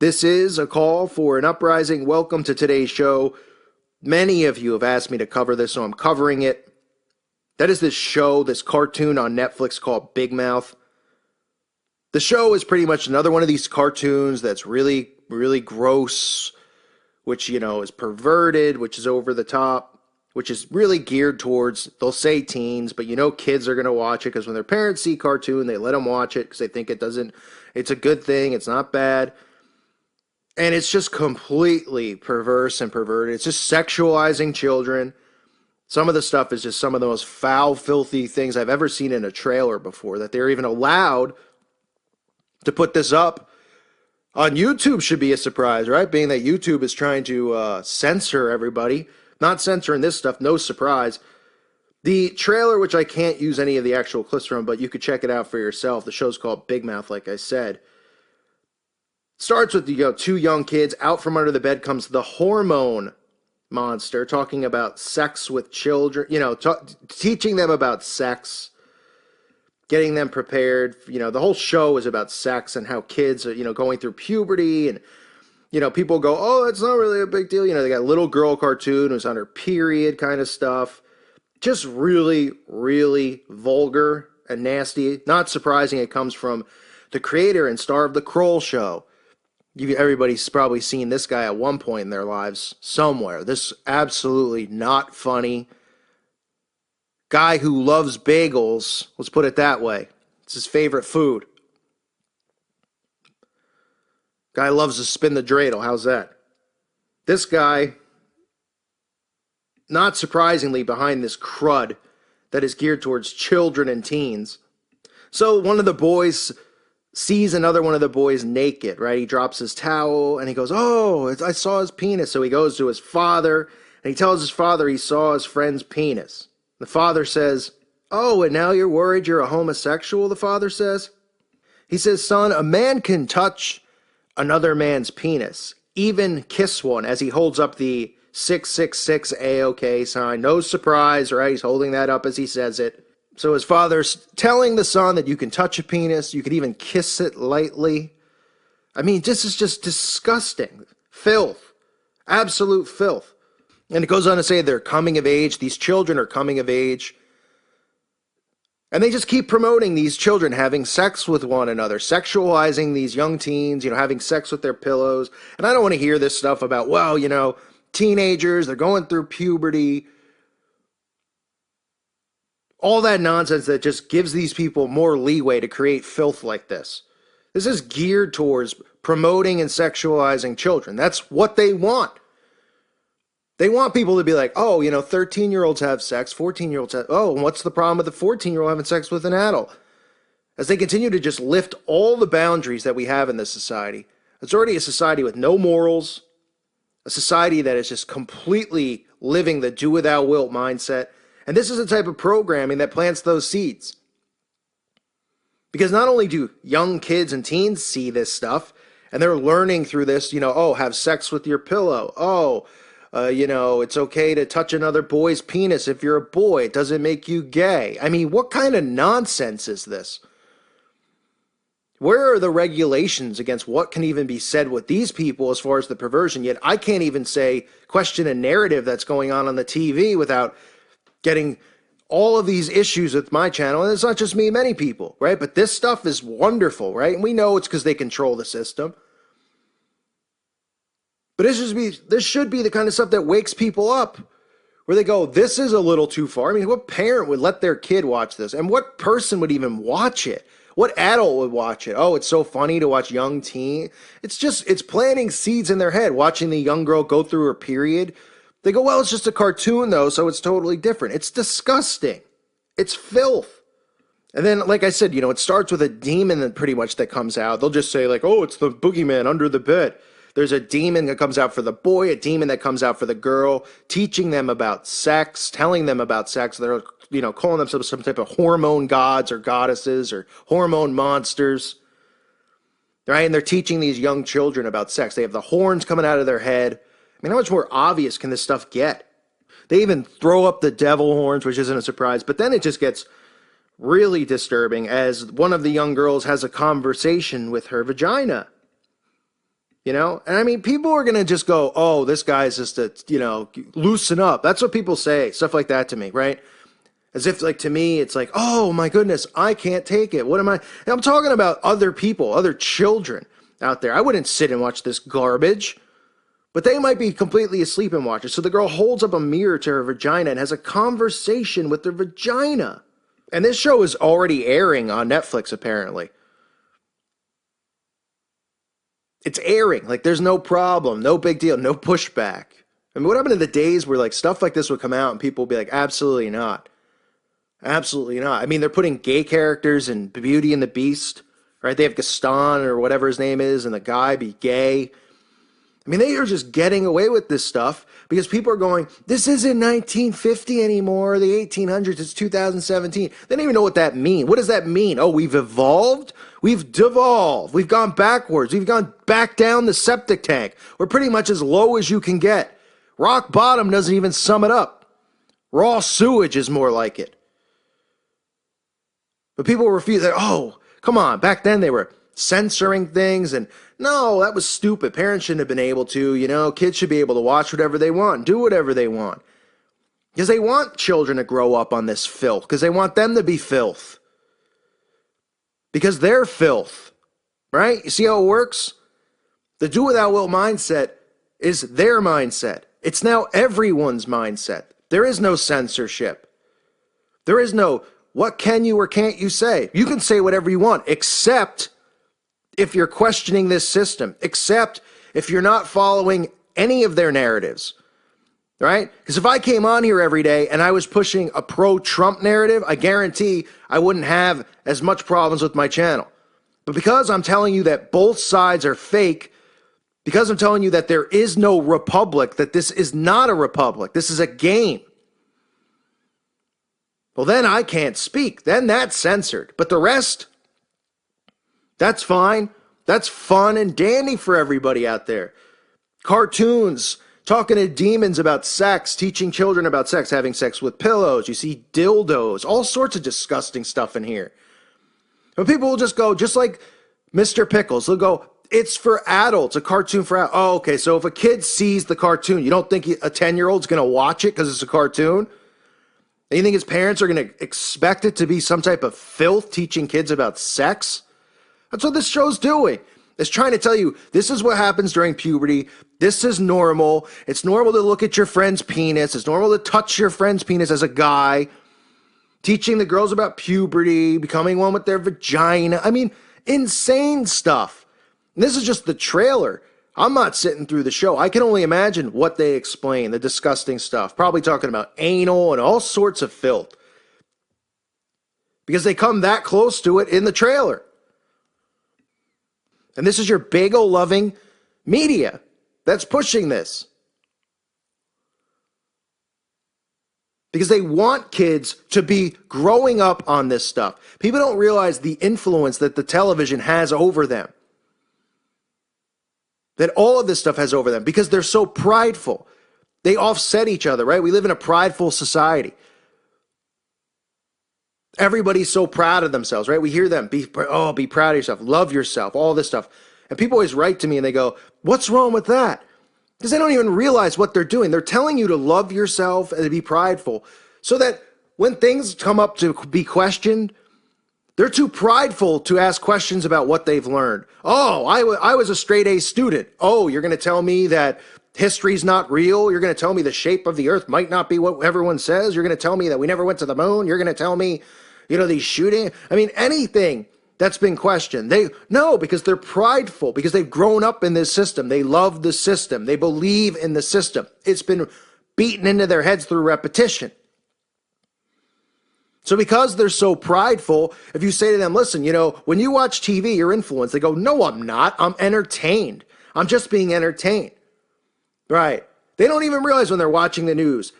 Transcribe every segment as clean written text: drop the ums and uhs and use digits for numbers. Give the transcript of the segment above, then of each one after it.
This is a call for an uprising. Welcome to today's show. Many of you have asked me to cover this, so I'm covering it. That is this show, this cartoon on Netflix called Big Mouth. The show is pretty much another one of these cartoons that's really, really gross, which, is perverted, which is over the top, which is really geared towards, they'll say teens, but kids are going to watch it because when their parents see cartoon, they let them watch it because they think it's a good thing, it's not bad. And it's just completely perverse and perverted. It's just sexualizing children. Some of the stuff is just some of the most foul, filthy things I've ever seen in a trailer before, that they're even allowed to put this up on YouTube. Should be a surprise, right? Being that YouTube is trying to censor everybody. Not censoring this stuff, no surprise. The trailer, which I can't use any of the actual clips from, but you could check it out for yourself. The show's called Big Mouth, like I said. Starts with two young kids. Out from under the bed comes the hormone monster, talking about sex with children, teaching them about sex, getting them prepared. The whole show is about sex and how kids are, going through puberty. And, people go, oh, it's not really a big deal. They got a little girl cartoon who's on her period kind of stuff. Just really, really vulgar and nasty. Not surprising it comes from the creator and star of The Kroll Show. Everybody's probably seen this guy at one point in their lives somewhere. This absolutely not funny guy who loves bagels. Let's put it that way. It's his favorite food. Guy loves to spin the dreidel. How's that? This guy, not surprisingly, behind this crud that is geared towards children and teens. So one of the boys sees another one of the boys naked, right? He drops his towel and he goes, oh, I saw his penis. So he goes to his father and he tells his father he saw his friend's penis. The father says, oh, and now you're worried you're a homosexual, the father says. He says, son, a man can touch another man's penis, even kiss one, as he holds up the 666 A-OK sign. No surprise, right? He's holding that up as he says it. So his father's telling the son that you can touch a penis, you could even kiss it lightly. I mean, this is just disgusting. Filth. Absolute filth. And it goes on to say they're coming of age. These children are coming of age. And they just keep promoting these children having sex with one another, sexualizing these young teens, having sex with their pillows. And I don't want to hear this stuff about, well, teenagers, they're going through puberty. All that nonsense that just gives these people more leeway to create filth like this. This is geared towards promoting and sexualizing children. That's what they want. They want people to be like, oh, 13-year-olds have sex, 14-year-olds have, oh, what's the problem with the 14-year-old having sex with an adult? As they continue to just lift all the boundaries that we have in this society. It's already a society with no morals, a society that is just completely living the do without wilt mindset. And this is the type of programming that plants those seeds. Because not only do young kids and teens see this stuff, and they're learning through this, oh, have sex with your pillow. Oh, it's okay to touch another boy's penis if you're a boy. It doesn't make you gay. I mean, what kind of nonsense is this? Where are the regulations against what can even be said with these people as far as the perversion? Yet I can't even question a narrative that's going on the TV without getting all of these issues with my channel. And it's not just me, many people, right? But this stuff is wonderful, right? And we know it's because they control the system. But this should be the kind of stuff that wakes people up, where they go, this is a little too far. I mean, what parent would let their kid watch this? And what person would even watch it? What adult would watch it? Oh, it's so funny to watch young teen. It's planting seeds in their head, watching the young girl go through her period. They go, well, it's just a cartoon, though, so it's totally different. It's disgusting. It's filth. And then, like I said, it starts with a demon that comes out. They'll just say, oh, it's the boogeyman under the bed. There's a demon that comes out for the boy, a demon that comes out for the girl, teaching them about sex, telling them about sex. They're, calling themselves some type of hormone gods or goddesses or hormone monsters. Right? And they're teaching these young children about sex. They have the horns coming out of their head. I mean, how much more obvious can this stuff get? They even throw up the devil horns, which isn't a surprise. But then it just gets really disturbing as one of the young girls has a conversation with her vagina. You know? And I mean, people are going to just go, oh, this guy's just a, loosen up. That's what people say, stuff like that to me, right? As if, like, to me, it's like, oh my goodness, I can't take it. What am I? And I'm talking about other people, other children out there. I wouldn't sit and watch this garbage, but they might be completely asleep and watch it. So the girl holds up a mirror to her vagina and has a conversation with her vagina. And this show is already airing on Netflix, apparently. It's airing. Like, there's no problem, no big deal, no pushback. I mean, what happened to the days where, like, stuff like this would come out and people would be like, absolutely not. Absolutely not. I mean, they're putting gay characters in Beauty and the Beast, right? They have Gaston or whatever his name is, and the guy be gay. I mean, they are just getting away with this stuff because people are going, this isn't 1950 anymore, the 1800s, it's 2017. They don't even know what that means. What does that mean? Oh, we've evolved? We've devolved. We've gone backwards. We've gone back down the septic tank. We're pretty much as low as you can get. Rock bottom doesn't even sum it up. Raw sewage is more like it. But people refuse that. Oh, come on. Back then they were censoring things, and no, that was stupid. Parents shouldn't have been able to, kids should be able to watch whatever they want, do whatever they want. Because they want children to grow up on this filth, because they want them to be filth. Because they're filth, right? You see how it works? The do without will mindset is their mindset. It's now everyone's mindset. There is no censorship. There is no, what can you or can't you say? You can say whatever you want, except if you're questioning this system, except if you're not following any of their narratives, right? Because if I came on here every day and I was pushing a pro-Trump narrative, I guarantee I wouldn't have as much problems with my channel. But because I'm telling you that both sides are fake, because I'm telling you that there is no republic, that this is not a republic, this is a game, well, then I can't speak. Then that's censored. But the rest, that's fine. That's fun and dandy for everybody out there. Cartoons, talking to demons about sex, teaching children about sex, having sex with pillows. You see dildos, all sorts of disgusting stuff in here. But people will just go, just like Mr. Pickles, they'll go, it's for adults, a cartoon for adults. Oh, okay, so if a kid sees the cartoon, you don't think a 10-year-old's going to watch it because it's a cartoon? And you think his parents are going to expect it to be some type of filth teaching kids about sex? That's what this show's doing. It's trying to tell you, this is what happens during puberty. This is normal. It's normal to look at your friend's penis. It's normal to touch your friend's penis as a guy. Teaching the girls about puberty, becoming one with their vagina. I mean, insane stuff. And this is just the trailer. I'm not sitting through the show. I can only imagine what they explain, the disgusting stuff. Probably talking about anal and all sorts of filth. Because they come that close to it in the trailer. And this is your bagel-loving media that's pushing this. Because they want kids to be growing up on this stuff. People don't realize the influence that the television has over them. That all of this stuff has over them because they're so prideful. They offset each other, right? We live in a prideful society. Everybody's so proud of themselves, right? We hear them, be proud of yourself, love yourself, all this stuff. And people always write to me and they go, what's wrong with that? Because they don't even realize what they're doing. They're telling you to love yourself and to be prideful so that when things come up to be questioned, they're too prideful to ask questions about what they've learned. Oh, I was a straight A student. Oh, you're going to tell me that history's not real? You're going to tell me the shape of the earth might not be what everyone says? You're going to tell me that we never went to the moon? You're going to tell me, these shooting? I mean, anything that's been questioned. No, because they're prideful, because they've grown up in this system. They love the system. They believe in the system. It's been beaten into their heads through repetition. So because they're so prideful, if you say to them, listen, when you watch TV, you're influenced. They go, no, I'm not. I'm entertained. I'm just being entertained. Right. They don't even realize when they're watching the news.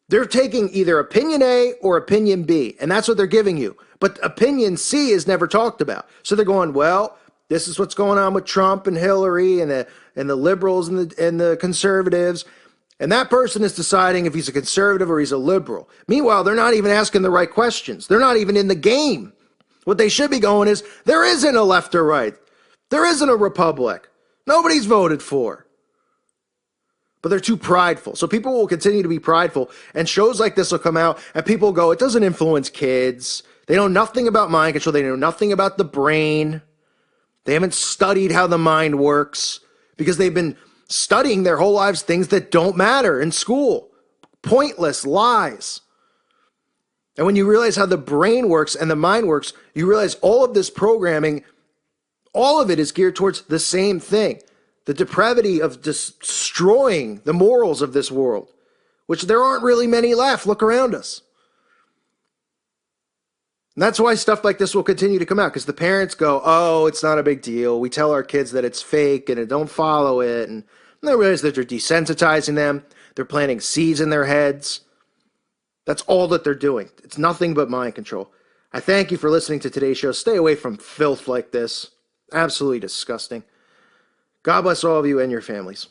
They're taking either opinion A or opinion B, and that's what they're giving you. But opinion C is never talked about. So they're going, well, this is what's going on with Trump and Hillary and the liberals and the conservatives. And that person is deciding if he's a conservative or he's a liberal. Meanwhile, they're not even asking the right questions. They're not even in the game. What they should be going is, there isn't a left or right. There isn't a republic. Nobody's voted for. But they're too prideful. So people will continue to be prideful, and shows like this will come out, and people go, it doesn't influence kids. They know nothing about mind control. They know nothing about the brain. They haven't studied how the mind works because they've been studying their whole lives things that don't matter in school. Pointless lies. And when you realize how the brain works and the mind works, you realize all of this programming, all of it is geared towards the same thing. The depravity of destroying the morals of this world, which there aren't really many left. Look around us. And that's why stuff like this will continue to come out, because the parents go, oh, it's not a big deal. We tell our kids that it's fake and don't follow it. And they realize that they're desensitizing them. They're planting seeds in their heads. That's all that they're doing. It's nothing but mind control. I thank you for listening to today's show. Stay away from filth like this. Absolutely disgusting. God bless all of you and your families.